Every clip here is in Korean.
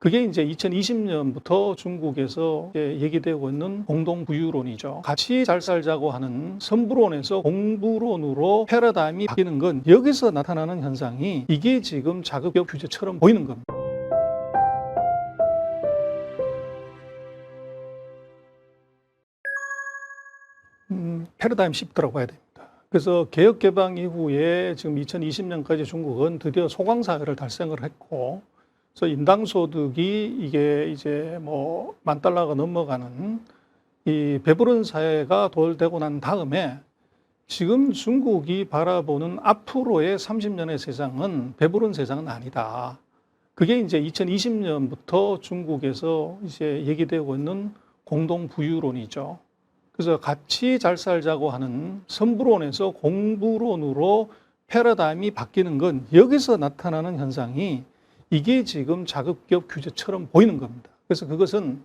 그게 이제 2020년부터 중국에서 얘기되고 있는 공동부유론이죠. 같이 잘 살자고 하는 선부론에서 공부론으로 패러다임이 바뀌는 건 여기서 나타나는 현상이 이게 지금 자급격 규제처럼 보이는 겁니다. 패러다임 시프트라고 봐야 됩니다. 그래서 개혁 개방 이후에 지금 2020년까지 중국은 드디어 소강사회를 달성을 했고, 그래서 인당 소득이 이게 이제 뭐 $10,000가 넘어가는 이 배부른 사회가 도래되고 난 다음에 지금 중국이 바라보는 앞으로의 30년의 세상은 배부른 세상은 아니다. 그게 이제 2020년부터 중국에서 이제 얘기되고 있는 공동부유론이죠. 그래서 같이 잘 살자고 하는 선부론에서 공부론으로 패러다임이 바뀌는 건 여기서 나타나는 현상이 이게 지금 자급기업 규제처럼 보이는 겁니다. 그래서 그것은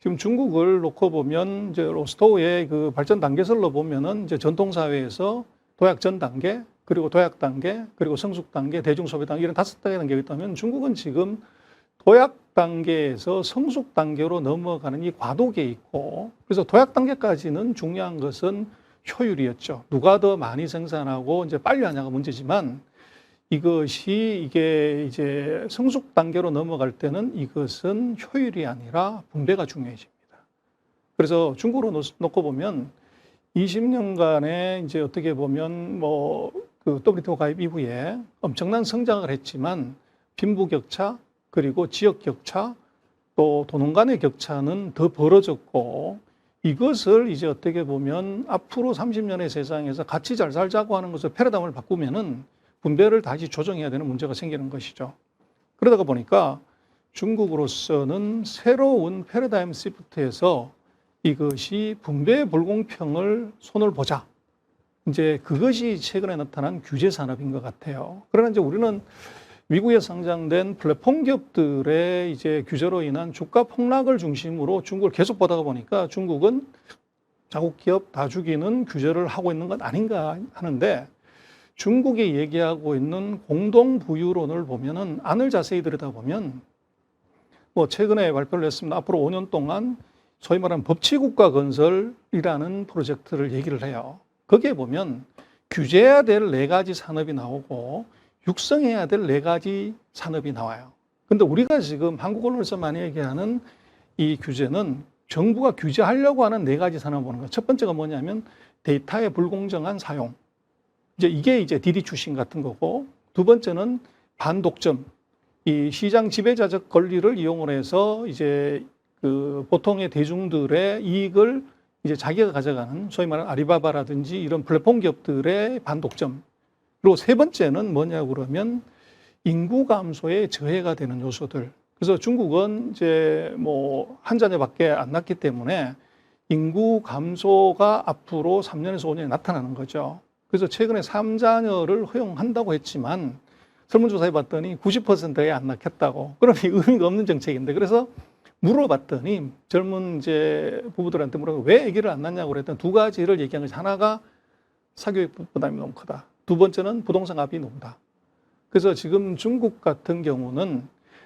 지금 중국을 놓고 보면 이제 로스토우의 그 발전 단계설로 보면은 이제 전통사회에서 도약 전 단계, 그리고 도약 단계, 그리고 성숙 단계, 대중소비 단계 이런 5단계 단계가 있다면 중국은 지금 도약 단계에서 성숙 단계로 넘어가는 이 과도기에 있고, 그래서 도약 단계까지는 중요한 것은 효율이었죠. 누가 더 많이 생산하고 이제 빨리 하냐가 문제지만 이것이 이게 이제 성숙 단계로 넘어갈 때는 이것은 효율이 아니라 분배가 중요해집니다. 그래서 중국으로 놓고 보면 20년간에 이제 어떻게 보면 뭐 그 WTO 가입 이후에 엄청난 성장을 했지만 빈부격차, 그리고 지역 격차, 또 도농 간의 격차는 더 벌어졌고, 이것을 이제 어떻게 보면 앞으로 30년의 세상에서 같이 잘 살자고 하는 것을 패러다임을 바꾸면은 분배를 다시 조정해야 되는 문제가 생기는 것이죠. 그러다가 보니까 중국으로서는 새로운 패러다임 시프트에서 이것이 분배 불공평을 손을 보자. 이제 그것이 최근에 나타난 규제 산업인 것 같아요. 그러나 이제 우리는 미국에 상장된 플랫폼 기업들의 이제 규제로 인한 주가 폭락을 중심으로 중국을 계속 보다가 보니까 중국은 자국 기업 다 죽이는 규제를 하고 있는 건 아닌가 하는데, 중국이 얘기하고 있는 공동부유론을 보면은 안을 자세히 들여다보면 뭐 최근에 발표를 했습니다. 앞으로 5년 동안 소위 말하는 법치국가 건설이라는 프로젝트를 얘기를 해요. 거기에 보면 규제해야 될 4가지 산업이 나오고 육성해야 될 4가지 산업이 나와요. 근데 우리가 지금 한국 언론에서 많이 얘기하는 이 규제는 정부가 규제하려고 하는 4가지 산업을 보는 거예요. 첫 번째가 뭐냐면 데이터의 불공정한 사용. 이게 이제 디디 출신 같은 거고, 두 번째는 반독점. 이 시장 지배자적 권리를 이용을 해서 이제 그 보통의 대중들의 이익을 이제 자기가 가져가는 소위 말하는 아리바바라든지 이런 플랫폼 기업들의 반독점. 그리고 세 번째는 뭐냐고 그러면 인구 감소에 저해가 되는 요소들. 그래서 중국은 이제 뭐 한 자녀밖에 안 낳기 때문에 인구 감소가 앞으로 3년에서 5년에 나타나는 거죠. 그래서 최근에 3자녀를 허용한다고 했지만 설문조사해 봤더니 90%에 안 낳겠다고. 그러면 의미가 없는 정책인데, 그래서 물어봤더니 젊은 이제 부부들한테 물어보고 왜 아기를 안 낳냐고 그랬더니 2가지를 얘기한 것이, 하나가 사교육 부담이 너무 크다. 두 번째는 부동산 값이 높다. 그래서 지금 중국 같은 경우는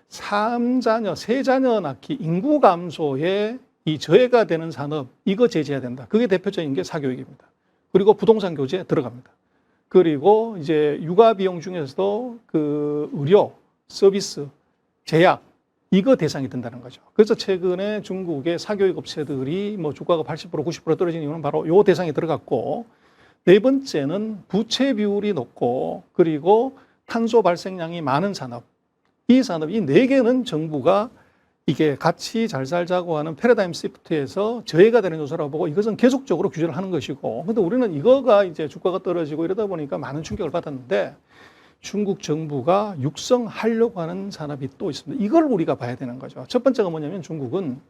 3자녀, 3자녀 낳기, 인구 감소에 이 저해가 되는 산업, 이거 제재해야 된다. 그게 대표적인 게 사교육입니다. 그리고 부동산 교제에 들어갑니다. 그리고 이제 육아 비용 중에서도 그 의료, 서비스, 제약, 이거 대상이 된다는 거죠. 그래서 최근에 중국의 사교육 업체들이 뭐 주가가 80%, 90% 떨어지는 이유는 바로 요 대상에 들어갔고, 네 번째는 부채 비율이 높고, 그리고 탄소 발생량이 많은 산업. 이 산업, 이 4개는 정부가 이게 같이 잘 살자고 하는 패러다임 시프트에서 저해가 되는 요소라고 보고 이것은 계속적으로 규제를 하는 것이고, 근데 우리는 이거가 이제 주가가 떨어지고 이러다 보니까 많은 충격을 받았는데, 중국 정부가 육성하려고 하는 산업이 또 있습니다. 이걸 우리가 봐야 되는 거죠. 첫 번째가 뭐냐면 중국은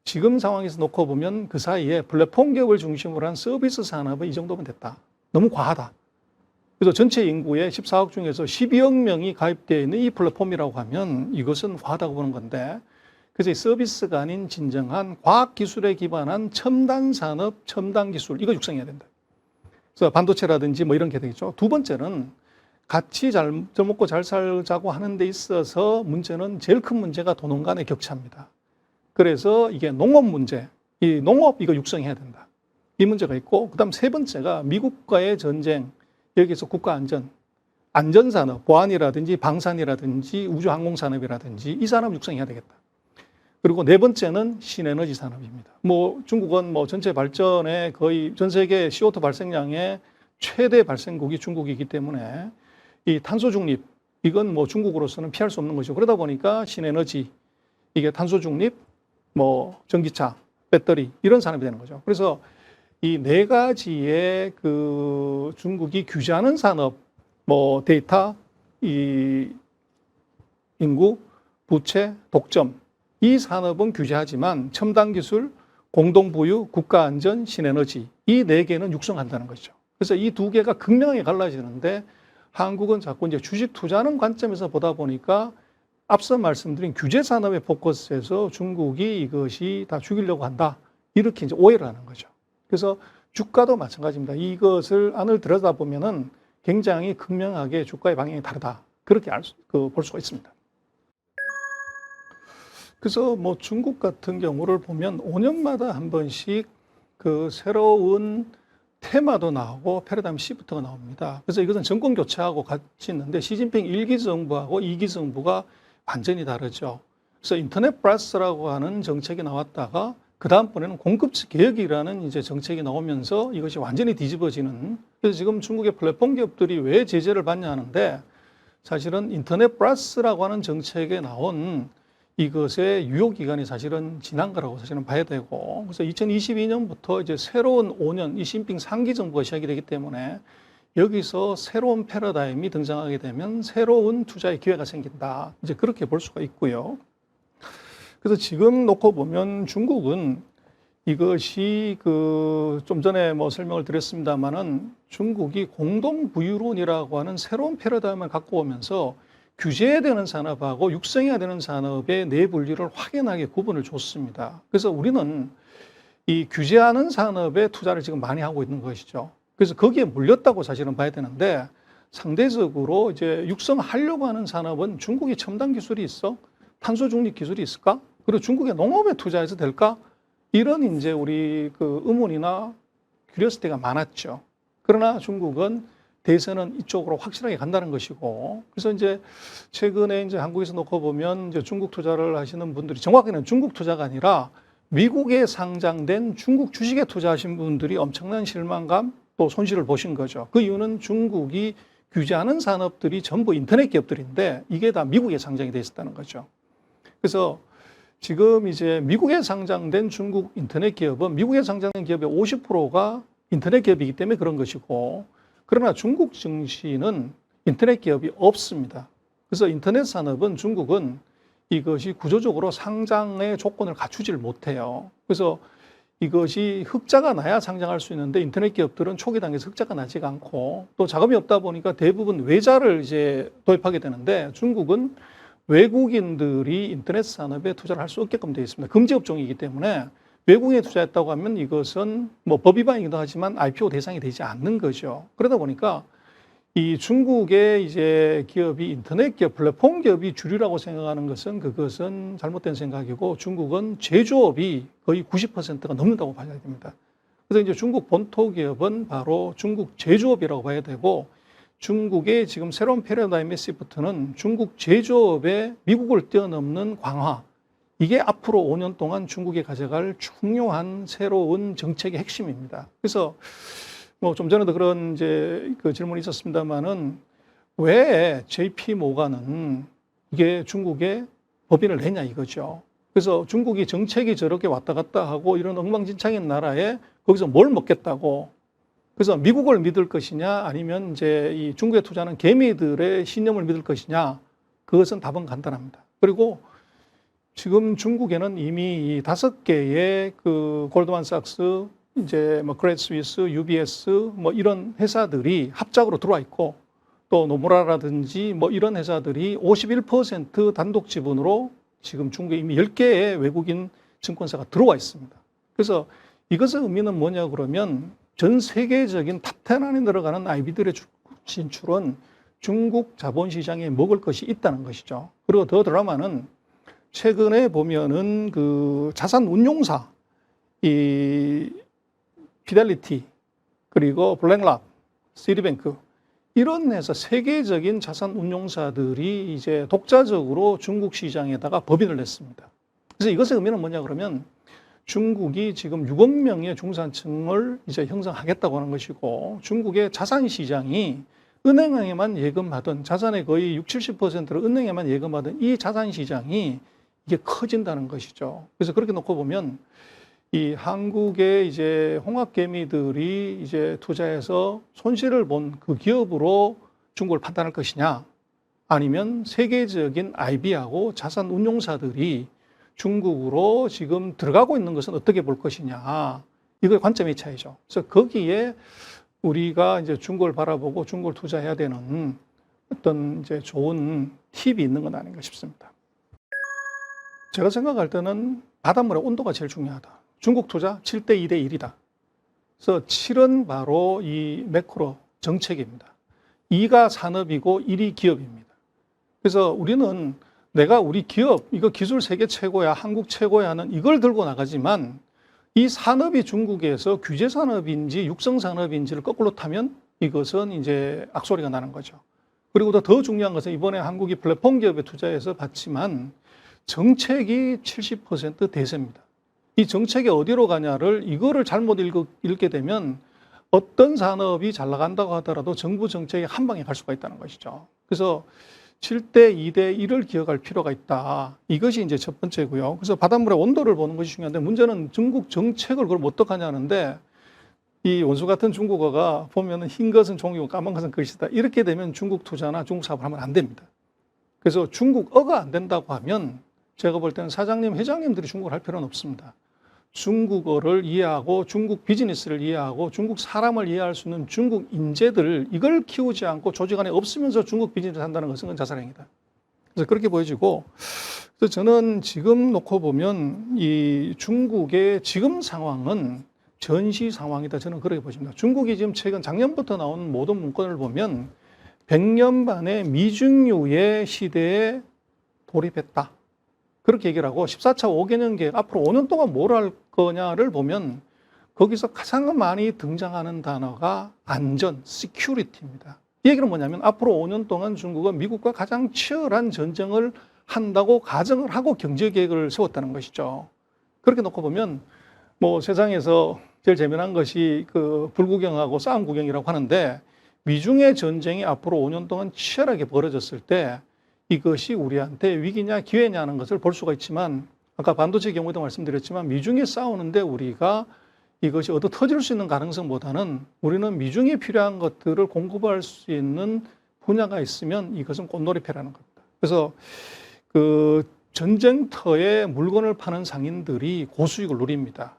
지금 상황에서 놓고 보면 그 사이에 플랫폼 기업을 중심으로 한 서비스 산업은 이 정도면 됐다. 너무 과하다. 그래서 전체 인구의 14억 중에서 12억 명이 가입되어 있는 이 플랫폼이라고 하면 이것은 과하다고 보는 건데, 그래서 이 서비스가 아닌 진정한 과학기술에 기반한 첨단 산업, 첨단 기술, 이거 육성해야 된다. 그래서 반도체라든지 뭐 이런 게 되겠죠. 두 번째는 같이 잘 먹고 잘 살자고 하는 데 있어서 문제는 제일 큰 문제가 도농 간의 격차입니다. 그래서 이게 농업 문제, 이 농업 이거 육성해야 된다. 이 문제가 있고, 그다음 세 번째가 미국과의 전쟁, 여기서 국가 안전, 안전산업, 보안이라든지 방산이라든지 우주항공산업이라든지 이 산업 육성해야 되겠다. 그리고 네 번째는 신에너지 산업입니다. 뭐 중국은 뭐 전체 발전에 거의 전 세계 CO2 발생량의 최대 발생국이 중국이기 때문에 이 탄소 중립, 이건 뭐 중국으로서는 피할 수 없는 것이죠. 그러다 보니까 신에너지, 이게 탄소 중립, 뭐 전기차, 배터리 이런 산업이 되는 거죠. 그래서 이 네 가지의 그 중국이 규제하는 산업, 뭐 데이터, 이 인구, 부채, 독점, 이 산업은 규제하지만 첨단 기술, 공동부유, 국가안전, 신에너지 이 네 개는 육성한다는 거죠. 그래서 이 두 개가 극명하게 갈라지는데 한국은 자꾸 이제 주식 투자하는 관점에서 보다 보니까 앞서 말씀드린 규제 산업의 포커스에서 중국이 이것이 다 죽이려고 한다. 이렇게 이제 오해를 하는 거죠. 그래서 주가도 마찬가지입니다. 이것을 안을 들여다보면은 굉장히 극명하게 주가의 방향이 다르다. 그렇게 볼 수가 있습니다. 그래서 뭐 중국 같은 경우를 보면 5년마다 한 번씩 그 새로운 테마도 나오고 패러다임 시프트가 나옵니다. 그래서 이것은 정권 교체하고 같이 있는데 시진핑 1기 정부하고 2기 정부가 완전히 다르죠. 그래서 인터넷 플러스라고 하는 정책이 나왔다가 그 다음번에는 공급처 개혁이라는 이제 정책이 나오면서 이것이 완전히 뒤집어지는. 그래서 지금 중국의 플랫폼 기업들이 왜 제재를 받냐 하는데 사실은 인터넷 플러스라고 하는 정책에 나온 이것의 유효기간이 사실은 지난 거라고 사실은 봐야 되고, 그래서 2022년부터 이제 새로운 5년, 이 시진핑 3기 정부가 시작이 되기 때문에 여기서 새로운 패러다임이 등장하게 되면 새로운 투자의 기회가 생긴다. 이제 그렇게 볼 수가 있고요. 그래서 지금 놓고 보면 중국은 이것이 좀 전에 뭐 설명을 드렸습니다만은 중국이 공동부유론이라고 하는 새로운 패러다임을 갖고 오면서 규제해야 되는 산업하고 육성해야 되는 산업의 내 분리를 확연하게 구분을 줬습니다. 그래서 우리는 이 규제하는 산업에 투자를 지금 많이 하고 있는 것이죠. 그래서 거기에 물렸다고 사실은 봐야 되는데 상대적으로 이제 육성하려고 하는 산업은 중국이 첨단 기술이 있어? 탄소 중립 기술이 있을까? 그리고 중국의 농업에 투자해서 될까? 이런 이제 우리 그 의문이나 큐리오시티가 많았죠. 그러나 중국은 대세는 이쪽으로 확실하게 간다는 것이고, 그래서 이제 최근에 이제 한국에서 놓고 보면 이제 중국 투자를 하시는 분들이 정확히는 중국 투자가 아니라 미국에 상장된 중국 주식에 투자하신 분들이 엄청난 실망감 또 손실을 보신 거죠. 그 이유는 중국이 규제하는 산업들이 전부 인터넷 기업들인데 이게 다 미국에 상장이 돼 있었다는 거죠. 그래서 지금 이제 미국에 상장된 중국 인터넷 기업은 미국에 상장된 기업의 50%가 인터넷 기업이기 때문에 그런 것이고, 그러나 중국 증시는 인터넷 기업이 없습니다. 그래서 인터넷 산업은 중국은 이것이 구조적으로 상장의 조건을 갖추지를 못해요. 그래서 이것이 흑자가 나야 상장할 수 있는데 인터넷 기업들은 초기 단계에서 흑자가 나지가 않고 또 자금이 없다 보니까 대부분 외자를 이제 도입하게 되는데 중국은 외국인들이 인터넷 산업에 투자를 할 수 없게끔 되어 있습니다. 금지 업종이기 때문에 외국인에 투자했다고 하면 이것은 뭐 법 위반이기도 하지만 IPO 대상이 되지 않는 거죠. 그러다 보니까 이 중국의 이제 기업이 인터넷 기업, 플랫폼 기업이 주류라고 생각하는 것은 그것은 잘못된 생각이고 중국은 제조업이 거의 90%가 넘는다고 봐야 됩니다. 그래서 이제 중국 본토 기업은 바로 중국 제조업이라고 봐야 되고 중국의 지금 새로운 패러다임의 시프트는 중국 제조업의 미국을 뛰어넘는 강화. 이게 앞으로 5년 동안 중국이 가져갈 중요한 새로운 정책의 핵심입니다. 그래서 뭐 좀 전에도 그런 이제 그 질문이 있었습니다만은 왜 JP 모간은 이게 중국에 법인을 냈냐 이거죠. 그래서 중국이 정책이 저렇게 왔다 갔다 하고 이런 엉망진창인 나라에 거기서 뭘 먹겠다고. 그래서 미국을 믿을 것이냐 아니면 이제 이 중국에 투자하는 개미들의 신념을 믿을 것이냐, 그것은 답은 간단합니다. 그리고 지금 중국에는 이미 이 5개의 그 골드만삭스, 이제 뭐 크레딧 스위스, UBS 뭐 이런 회사들이 합작으로 들어와 있고 또 노무라라든지 뭐 이런 회사들이 51% 단독 지분으로 지금 중국에 이미 10개의 외국인 증권사가 들어와 있습니다. 그래서 이것의 의미는 뭐냐 그러면 전 세계적인 탑10 안에 들어가는 IB들의 진출은 중국 자본시장에 먹을 것이 있다는 것이죠. 그리고 더 드라마는 최근에 보면은 그 자산 운용사, 이 피델리티, 그리고 블랙락, 시티뱅크, 이런 회사, 세계적인 자산 운용사들이 이제 독자적으로 중국 시장에다가 법인을 냈습니다. 그래서 이것의 의미는 뭐냐 그러면 중국이 지금 6억 명의 중산층을 이제 형성하겠다고 하는 것이고, 중국의 자산 시장이 은행에만 예금하던, 자산의 거의 60, 70%를 은행에만 예금하던 이 자산 시장이 이게 커진다는 것이죠. 그래서 그렇게 놓고 보면 이 한국의 이제 홍합개미들이 이제 투자해서 손실을 본 그 기업으로 중국을 판단할 것이냐, 아니면 세계적인 IB하고 자산 운용사들이 중국으로 지금 들어가고 있는 것은 어떻게 볼 것이냐, 이거의 관점의 차이죠. 그래서 거기에 우리가 이제 중국을 바라보고 중국을 투자해야 되는 어떤 이제 좋은 팁이 있는 건 아닌가 싶습니다. 제가 생각할 때는 바닷물의 온도가 제일 중요하다. 중국 투자 7대 2대 1이다. 그래서 7은 바로 이 매크로 정책입니다. 2가 산업이고 1이 기업입니다. 그래서 우리는 내가 우리 기업, 이거 기술 세계 최고야, 한국 최고야 하는 이걸 들고 나가지만, 이 산업이 중국에서 규제 산업인지 육성 산업인지를 거꾸로 타면 이것은 이제 악소리가 나는 거죠. 그리고 더 중요한 것은 이번에 한국이 플랫폼 기업에 투자해서 봤지만 정책이 70% 대세입니다. 이 정책이 어디로 가냐를, 이거를 잘못 읽게 되면 어떤 산업이 잘 나간다고 하더라도 정부 정책이 한 방에 갈 수가 있다는 것이죠. 그래서 7대 2대 1을 기억할 필요가 있다. 이것이 이제 첫 번째고요. 그래서 바닷물의 온도를 보는 것이 중요한데, 문제는 중국 정책을 그걸 어떡하냐 하는데, 이 원수 같은 중국어가 보면은 흰 것은 종이고 까만 것은 것이다. 이렇게 되면 중국 투자나 중국 사업을 하면 안 됩니다. 그래서 중국어가 안 된다고 하면 제가 볼 때는 사장님, 회장님들이 중국어를 할 필요는 없습니다. 중국어를 이해하고 중국 비즈니스를 이해하고 중국 사람을 이해할 수 있는 중국 인재들, 이걸 키우지 않고 조직 안에 없으면서 중국 비즈니스를 한다는 것은 그건 자살행위다. 그래서 그렇게 보여지고, 그래서 저는 지금 놓고 보면 이 중국의 지금 상황은 전시 상황이다. 저는 그렇게 보십니다. 중국이 지금 최근 작년부터 나온 모든 문건을 보면 100년 만에 미중유의 시대에 돌입했다. 그렇게 얘기를 하고, 14차 5개년 계획, 앞으로 5년 동안 뭘 할 거냐를 보면 거기서 가장 많이 등장하는 단어가 안전, security입니다. 이 얘기는 뭐냐면 앞으로 5년 동안 중국은 미국과 가장 치열한 전쟁을 한다고 가정을 하고 경제 계획을 세웠다는 것이죠. 그렇게 놓고 보면 뭐 세상에서 제일 재미난 것이 그 불구경하고 싸움 구경이라고 하는데, 미중의 전쟁이 앞으로 5년 동안 치열하게 벌어졌을 때 이것이 우리한테 위기냐 기회냐 하는 것을 볼 수가 있지만, 아까 반도체 경우에도 말씀드렸지만 미중이 싸우는데 우리가 이것이 얻어 터질 수 있는 가능성보다는 우리는 미중이 필요한 것들을 공급할 수 있는 분야가 있으면 이것은 꽃놀이패라는 겁니다. 그래서 그 전쟁터에 물건을 파는 상인들이 고수익을 누립니다.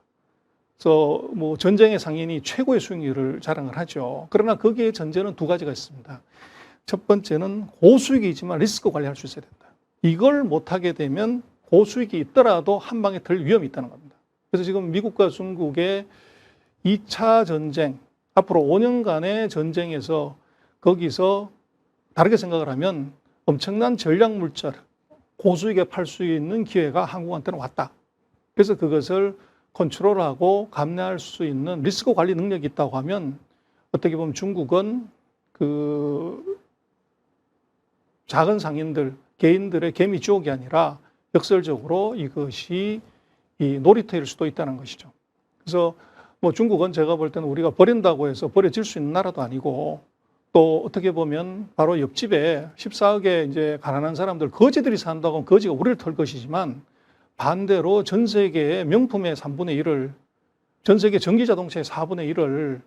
그래서 뭐 전쟁의 상인이 최고의 수익률을 자랑을 하죠. 그러나 거기에 전제는 두 가지가 있습니다. 첫 번째는 고수익이지만 리스크 관리할 수 있어야 된다. 이걸 못하게 되면 고수익이 있더라도 한 방에 들 위험이 있다는 겁니다. 그래서 지금 미국과 중국의 2차 전쟁, 앞으로 5년간의 전쟁에서 거기서 다르게 생각을 하면 엄청난 전략 물자를 고수익에 팔 수 있는 기회가 한국한테는 왔다. 그래서 그것을 컨트롤하고 감내할 수 있는 리스크 관리 능력이 있다고 하면, 어떻게 보면 중국은 그 작은 상인들, 개인들의 개미 지옥이 아니라 역설적으로 이것이 이 놀이터일 수도 있다는 것이죠. 그래서 뭐 중국은 제가 볼 때는 우리가 버린다고 해서 버려질 수 있는 나라도 아니고, 또 어떻게 보면 바로 옆집에 14억의 이제 가난한 사람들, 거지들이 산다고 하면 거지가 우리를 털 것이지만, 반대로 전 세계의 명품의 3분의 1을, 전 세계 전기자동차의 4분의 1을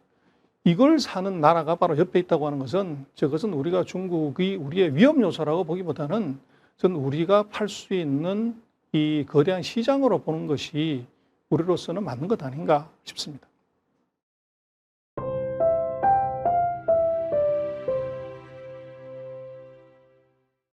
이걸 사는 나라가 바로 옆에 있다고 하는 것은, 저것은 우리가 중국이 우리의 위험 요소라고 보기보다는 저는 우리가 팔 수 있는 이 거대한 시장으로 보는 것이 우리로서는 맞는 것 아닌가 싶습니다.